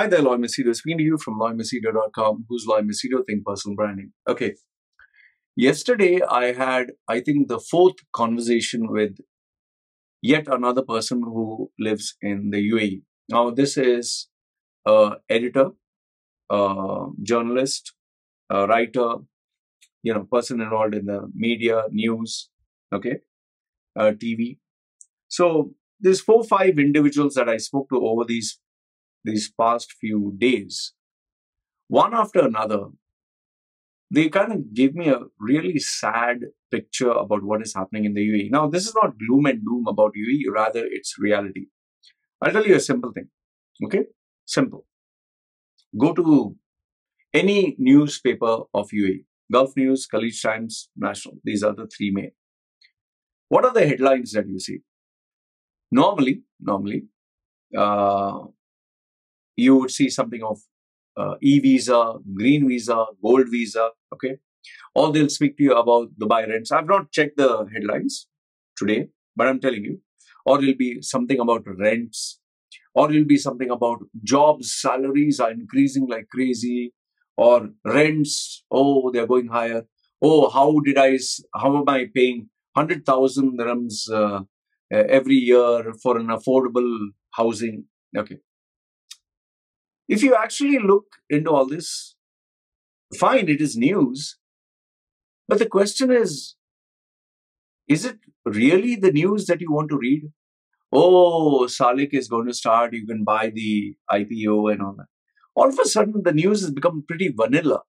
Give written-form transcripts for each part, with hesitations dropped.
Hi there, Roeya Machedo. Speaking to you from roymachedo.com. Who's Roeya Machedo? Think personal branding. Okay. Yesterday, I had, I think, the fourth conversation with yet another person who lives in the UAE. Now, this is an editor, journalist, writer, person involved in the media, news, okay, TV. So, there's 4-5 individuals that I spoke to over these past few days. One after another, they kind of gave me a really sad picture about what is happening in the UAE. Now, this is not gloom and doom about UAE, rather it's reality. I'll tell you a simple thing, okay? Simple. Go to any newspaper of UAE, Gulf News, Khalij Times, National. These are the three main. What are the headlines that you see? Normally, you would see something of e-visa, green visa, gold visa, okay? Or they'll speak to you about Dubai rents. I've not checked the headlines today, but I'm telling you. Or it'll be something about rents. Or it'll be something about jobs, salaries are increasing like crazy. Or rents, oh, they're going higher. Oh, how am I paying 100,000 dirhams every year for an affordable housing? Okay. If you actually look into all this, fine, it is news. But the question is it really the news that you want to read? Oh, Salik is going to start, you can buy the IPO and all that. All of a sudden, the news has become pretty vanilla.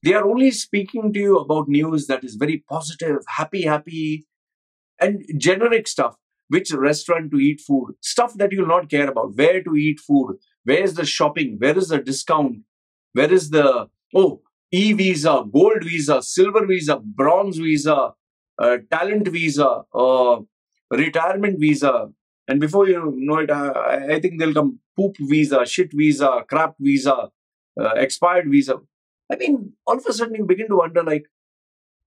They are only speaking to you about news that is very positive, happy, and generic stuff. Which restaurant to eat food, stuff that you'll not care about, where to eat food, where is the shopping, where is the discount, where is the, e-visa, gold visa, silver visa, bronze visa, talent visa, retirement visa. And before you know it, I think they'll come poop visa, shit visa, crap visa, expired visa. I mean, all of a sudden you begin to wonder, like,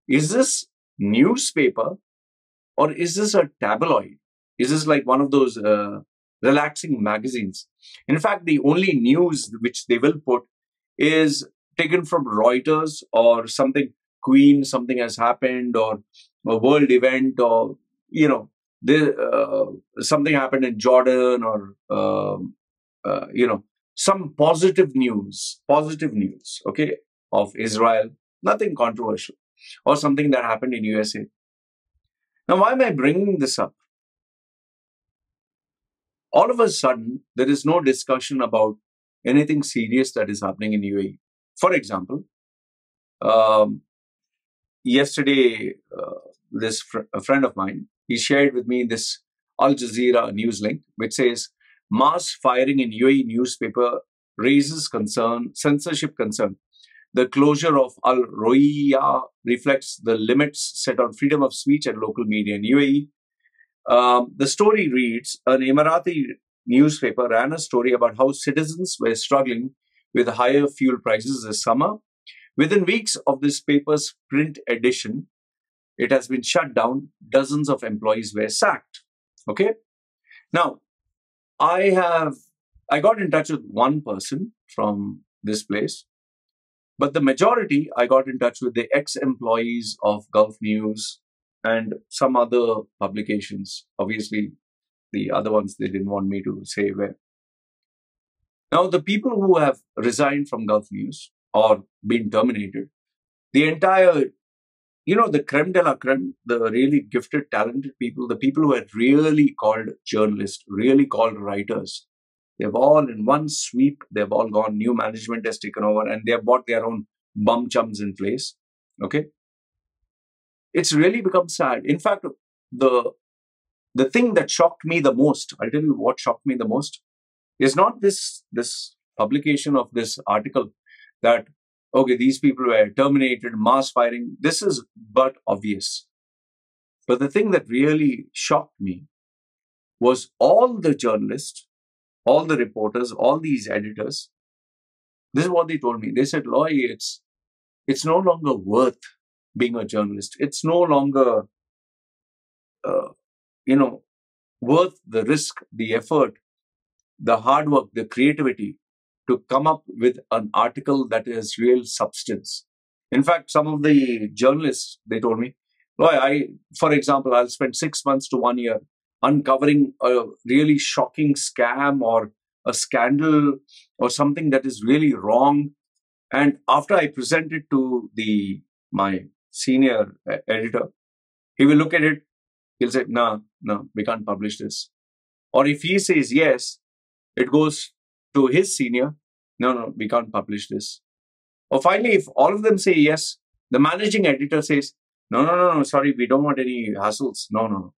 is this newspaper or is this a tabloid? Is this like one of those relaxing magazines? In fact, the only news which they will put is taken from Reuters or something, Queen, something has happened, or a world event, or, something happened in Jordan, or, some positive news, okay, of Israel, nothing controversial, or something that happened in USA. Now, why am I bringing this up? All of a sudden, there is no discussion about anything serious that is happening in UAE. For example, yesterday, a friend of mine, he shared with me this Al Jazeera news link, which says, mass firing in UAE newspaper raises concern, censorship concern. The closure of Al Roeya reflects the limits set on freedom of speech and local media in UAE. The story reads, an Emirati newspaper ran a story about how citizens were struggling with higher fuel prices this summer. Within weeks of this paper's print edition, it has been shut down. Dozens of employees were sacked. Okay. Now, I got in touch with one person from this place, but the majority, I got in touch with the ex-employees of Gulf News and some other publications. Obviously, the other ones, they didn't want me to say where. Now, the people who have resigned from Gulf News or been terminated, the entire, the creme de la creme, the really gifted, talented people, the people who are really called journalists, really called writers, they've all in one sweep, they've all gone, new management has taken over, and they've bought their own bum chums in place. Okay. It's really become sad. In fact, the thing that shocked me the most, I'll tell you what shocked me the most, is not this publication of this article that, okay, these people were terminated, mass firing. This is but obvious. But the thing that really shocked me was all the journalists, all the reporters, all these editors, this is what they told me. They said, Roy, it's no longer worth being a journalist. It's no longer, worth the risk, the effort, the hard work, the creativity to come up with an article that has real substance. In fact, some of the journalists, they told me, "Roy, for example, I'll spend 6 months to 1 year uncovering a really shocking scam or a scandal or something that is really wrong. And after I present it to my senior editor, he will look at it, he'll say, no, we can't publish this." Or if he says yes, it goes to his senior, no, we can't publish this. Or finally, if all of them say yes, the managing editor says, no, sorry, we don't want any hassles. No.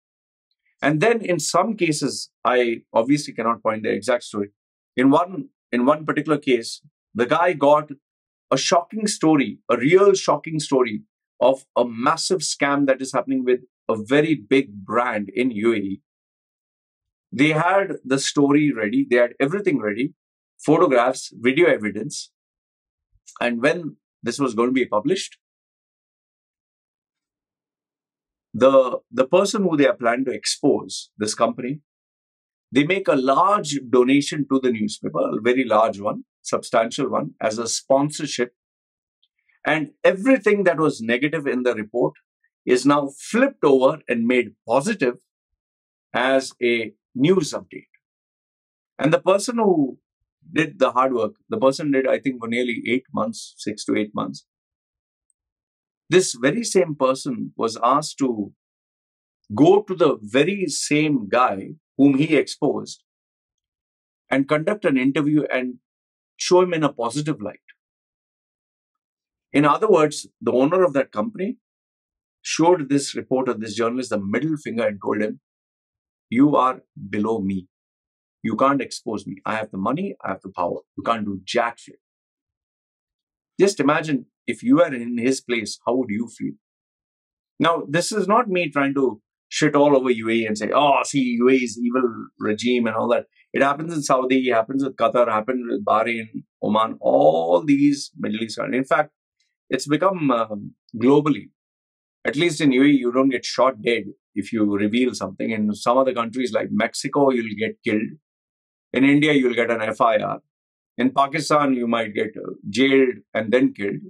And then in some cases, I obviously cannot point the exact story. In one particular case, the guy got a shocking story, a real shocking story of a massive scam that is happening with a very big brand in UAE. They had the story ready, they had everything ready, photographs, video evidence. And when this was going to be published, the person who they are planning to expose, this company, they make a large donation to the newspaper, a very large one, substantial one, as a sponsorship. And everything that was negative in the report is now flipped over and made positive as a news update. And the person who did the hard work, the person did, I think, for nearly 8 months, 6 to 8 months. This very same person was asked to go to the very same guy whom he exposed and conduct an interview and show him in a positive light. In other words, the owner of that company showed this reporter, this journalist, the middle finger and told him, "You are below me. You can't expose me. I have the money, I have the power. You can't do jack shit." Just imagine if you are in his place, how would you feel? Now, this is not me trying to shit all over UAE and say, "Oh, see, UAE is evil regime and all that." It happens in Saudi, it happens with Qatar, it happens with Bahrain, Oman, all these Middle East countries. In fact, it's become globally. At least in UAE, you don't get shot dead if you reveal something. In some other countries like Mexico, you'll get killed. In India, you'll get an FIR. In Pakistan, you might get jailed and then killed.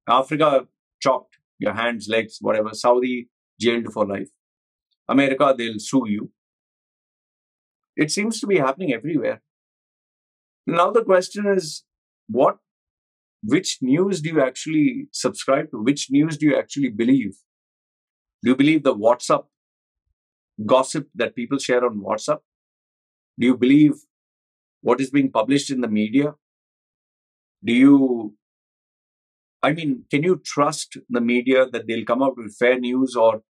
Africa, chopped, your hands, legs, whatever. Saudi, jailed for life. America, they'll sue you. It seems to be happening everywhere. Now the question is, which news do you actually subscribe to? Which news do you actually believe? Do you believe the WhatsApp gossip that people share on WhatsApp? Do you believe what is being published in the media? Can you trust the media that they'll come out with fair news, or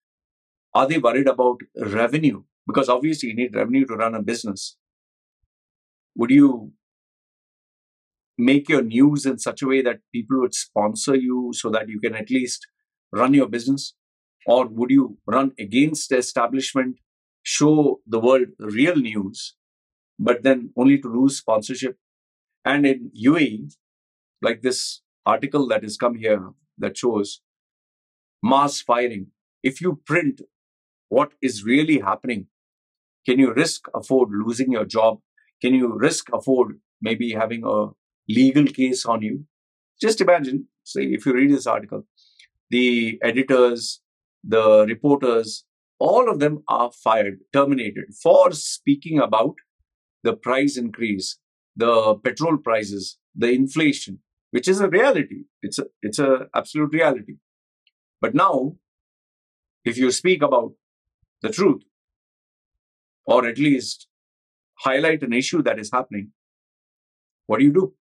are they worried about revenue? Because obviously you need revenue to run a business. Would you make your news in such a way that people would sponsor you so that you can at least run your business? Or would you run against the establishment, show the world real news, but then only to lose sponsorship? And in UAE, like this article that has come here that shows mass firing. If you print what is really happening, can you afford losing your job? Can you afford maybe having a legal case on you? Just imagine, say, if you read this article, the editors, the reporters, all of them are fired, terminated for speaking about the price increase, the petrol prices, the inflation, which is a reality. It's a absolute reality. But now, if you speak about the truth, or at least highlight an issue that is happening, what do?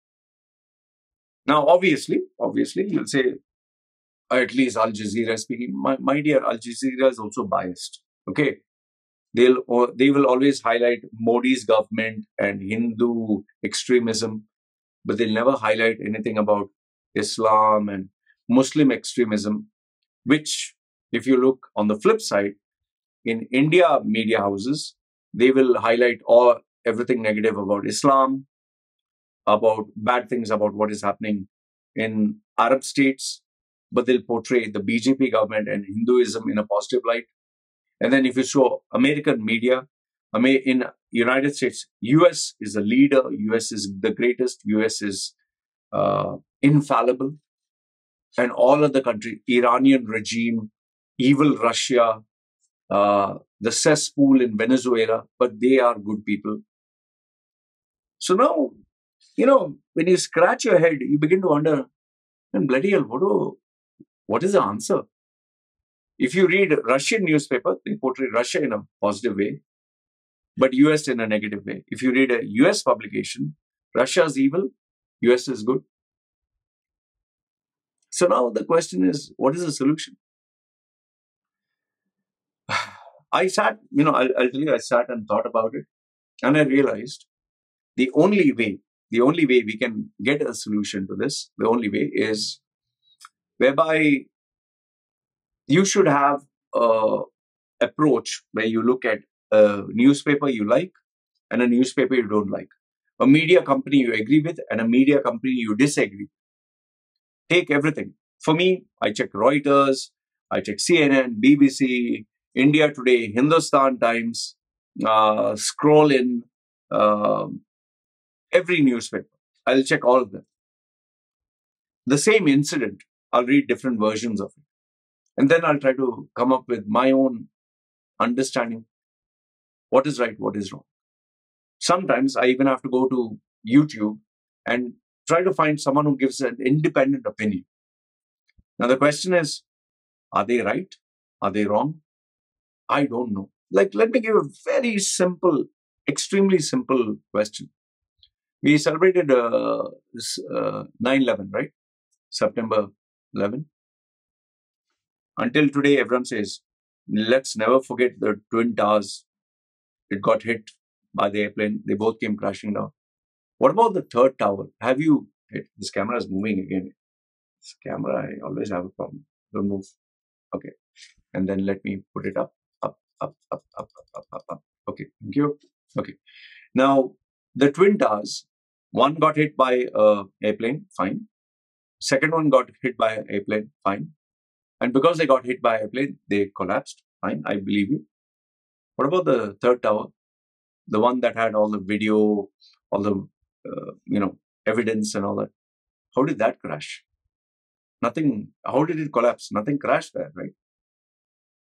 Now, obviously, you'll say, at least Al Jazeera speaking. My dear, Al Jazeera is also biased. Okay, they will always highlight Modi's government and Hindu extremism, but they'll never highlight anything about Islam and Muslim extremism, which, if you look on the flip side, in India media houses, they will highlight everything negative about Islam, about bad things about what is happening in Arab states, but they'll portray the BJP government and Hinduism in a positive light. And then if you show American media, in United States, US is a leader, US is the greatest, US is infallible, and all other countries, Iranian regime, evil Russia, the cesspool in Venezuela, but they are good people. So now, when you scratch your head, you begin to wonder, and bloody hell, what is the answer? If you read Russian newspaper, they portray Russia in a positive way, but US in a negative way. If you read a US publication, Russia is evil, US is good. So now the question is, what is the solution? I sat, I'll tell you, I sat and thought about it, and I realized the only way we can get a solution to this, the only way is whereby you should have a approach where you look at a newspaper you like and a newspaper you don't like, a media company you agree with and a media company you disagree. Take everything. For me, I check Reuters, I check CNN, BBC, India Today, Hindustan Times, Scroll In, every newspaper. I'll check all of them. The same incident, I'll read different versions of it. And then I'll try to come up with my own understanding. What is right, what is wrong. Sometimes I even have to go to YouTube and try to find someone who gives an independent opinion. Now the question is, are they right? Are they wrong? I don't know. Let me give a very simple, extremely simple question. We celebrated 9/11, right? September 11. Until today, everyone says, let's never forget the Twin Towers. It got hit by the airplane. They both came crashing down. What about the third tower? Have you hit? This camera is moving again. This camera, I always have a problem. Don't move. Okay. And then let me put it up. Okay. Thank you. Okay. Now, the Twin Towers, one got hit by an airplane. Fine. Second one got hit by an airplane. Fine. And because they got hit by an airplane, they collapsed. Fine. I believe you. What about the third tower? The one that had all the video, all the, evidence and all that. How did that crash? Nothing. How did it collapse? Nothing crashed there, right?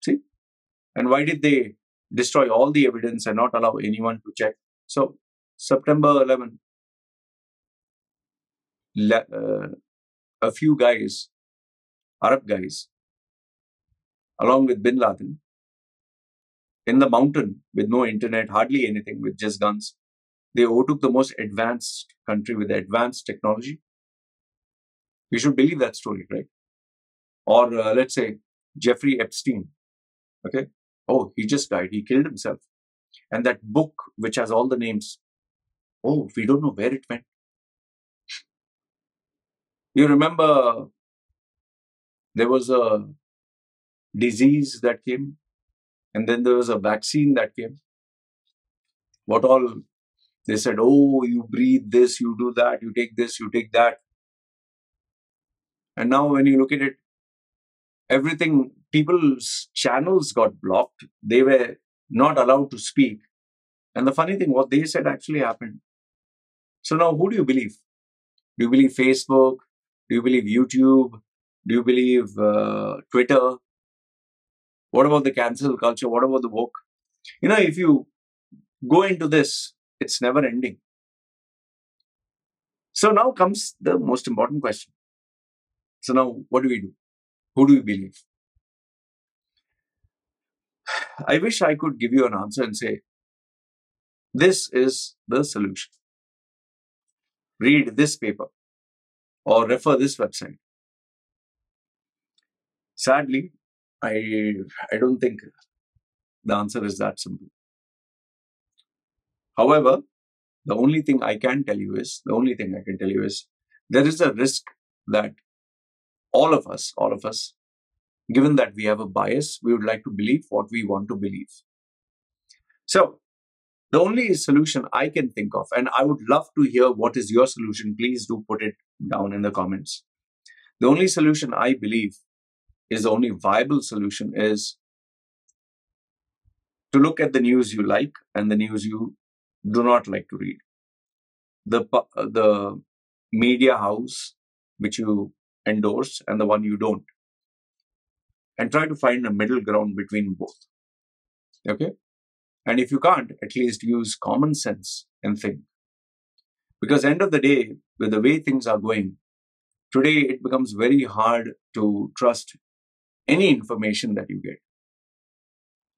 See? And why did they destroy all the evidence and not allow anyone to check? So, September 11, a few guys, Arab guys, along with Bin Laden, in the mountain with no internet, hardly anything, with just guns, they overtook the most advanced country with advanced technology. We should believe that story, right? Or let's say Jeffrey Epstein. Okay. Oh, he just died. He killed himself. And that book, which has all the names, oh, we don't know where it went. You remember there was a disease that came, and then there was a vaccine that came. What all? They said, oh, you breathe this, you do that, you take this, you take that. And now when you look at it, everything, people's channels got blocked. They were not allowed to speak. And the funny thing, what they said actually happened. So now who do you believe? Do you believe Facebook? Do you believe YouTube? Do you believe Twitter? What about the cancel culture? What about the woke? If you go into this, it's never ending. So now comes the most important question. So now what do we do? Who do we believe? I wish I could give you an answer and say, this is the solution. Read this paper or refer this website. Sadly, I don't think the answer is that simple. However, the only thing I can tell you is, there is a risk that all of us, given that we have a bias, we would like to believe what we want to believe. So, the only solution I can think of, and I would love to hear what is your solution, please do put it down in the comments. The only solution I believe is the only viable solution is to look at the news you like and the news you do not like to read. The media house which you endorse and the one you don't. And try to find a middle ground between both. Okay? And if you can't, at least use common sense and think. Because end of the day, with the way things are going, today it becomes very hard to trust any information that you get.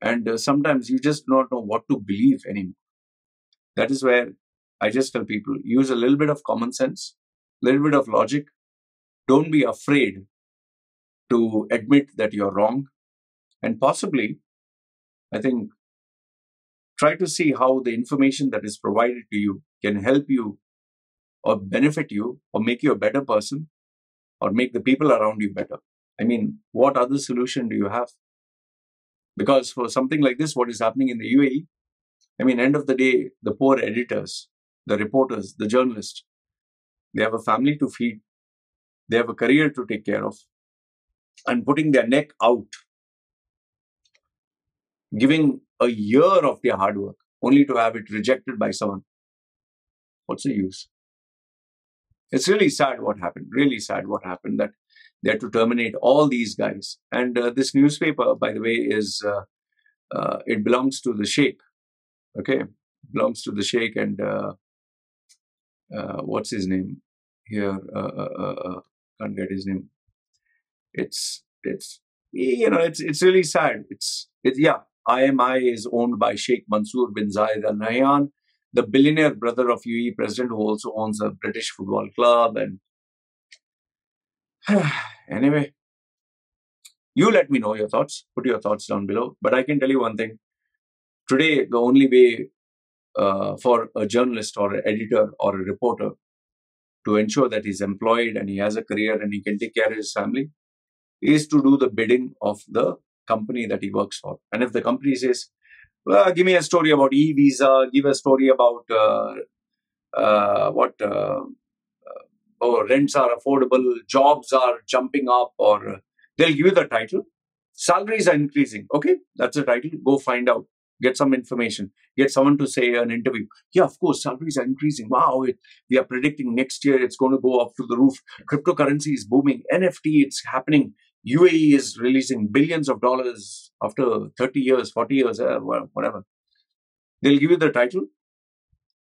And sometimes you just don't know what to believe anymore. That is where I just tell people, use a little bit of common sense, a little bit of logic. Don't be afraid to admit that you're wrong. And possibly, I think, try to see how the information that is provided to you can help you or benefit you or make you a better person or make the people around you better. I mean, what other solution do you have? Because for something like this, what is happening in the UAE, I mean, end of the day, the poor editors, the reporters, the journalists, they have a family to feed, they have a career to take care of, and putting their neck out, giving a year of their hard work, only to have it rejected by someone. What's the use? It's really sad what happened, that they had to terminate all these guys. And this newspaper, by the way, is it belongs to the Sheikh. Okay, belongs to the Sheikh, and what's his name here? Can't get his name. It's really sad. Yeah. IMI is owned by Sheikh Mansour bin Zayed Al Nahyan, the billionaire brother of UAE president, who also owns a British football club. And anyway, you let me know your thoughts. Put your thoughts down below. But I can tell you one thing. Today, the only way for a journalist or an editor or a reporter to ensure that he's employed and he has a career and he can take care of his family is to do the bidding of the company that he works for. And if the company says, well, give me a story about e-visa, give a story about rents are affordable, jobs are jumping up, or they'll give you the title. Salaries are increasing. Okay, that's the title. Go find out. Get some information. Get someone to say an interview. Yeah, of course, salaries are increasing. Wow, we are predicting next year it's going to go up to the roof. Cryptocurrency is booming. NFT, it's happening. UAE is releasing billions of dollars after 30 years, 40 years, whatever. They'll give you the title.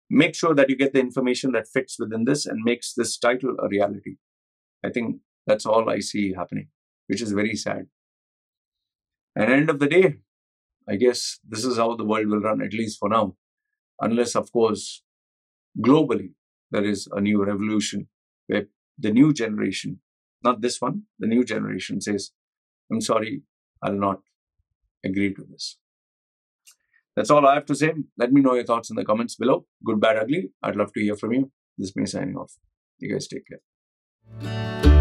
Make sure that you get the information that fits within this and makes this title a reality. I think that's all I see happening, which is very sad. And at the end of the day, I guess this is how the world will run, at least for now. Unless, of course, globally, there is a new revolution where the new generation, not this one, the new generation says, I'm sorry, I'll not agree to this. That's all I have to say. Let me know your thoughts in the comments below. Good, bad, ugly. I'd love to hear from you. This is me signing off. You guys take care.